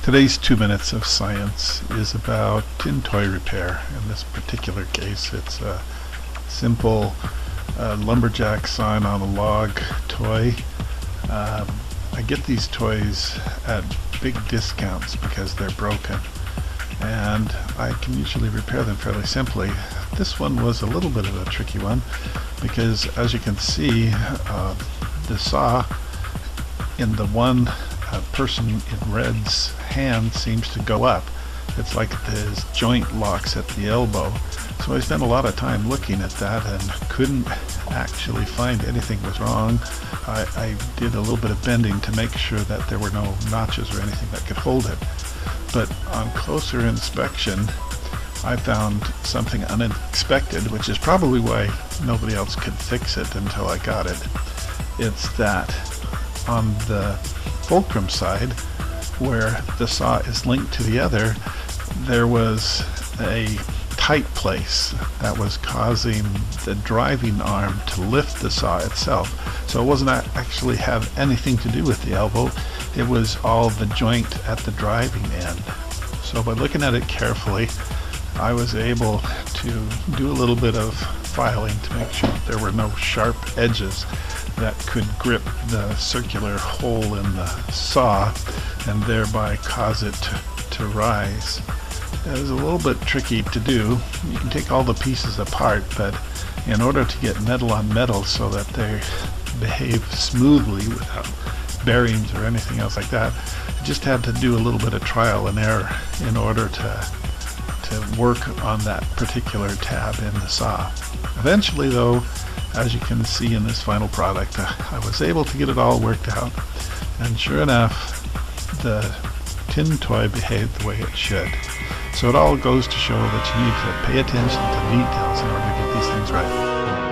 Today's 2 minutes of science is about tin toy repair. In this particular case, it's a simple lumberjack sign on a log toy. I get these toys at big discounts because they're broken, and I can usually repair them fairly simply. This one was a little bit of a tricky one because, as you can see, the saw in the one person in red's hand seems to go up. It's like his joint locks at the elbow. So I spent a lot of time looking at that and couldn't actually find anything was wrong. I did a little bit of bending to make sure that there were no notches or anything that could hold it. But on closer inspection, I found something unexpected, which is probably why nobody else could fix it until I got it. It's that on the fulcrum side, where the saw is linked to the other, there was a tight place that was causing the driving arm to lift the saw itself. So it wasn't actually have anything to do with the elbow. It was all the joint at the driving end. So by looking at it carefully, I was able to do a little bit of filing to make sure there were no sharp edges that could grip the circular hole in the saw and thereby cause it to rise. It was a little bit tricky to do. You can take all the pieces apart, but in order to get metal on metal so that they behave smoothly without bearings or anything else like that, I just had to do a little bit of trial and error in order to work on that particular tab in the saw. Eventually, though, as you can see in this final product, I was able to get it all worked out, and sure enough, the tin toy behaved the way it should. So it all goes to show that you need to pay attention to details in order to get these things right.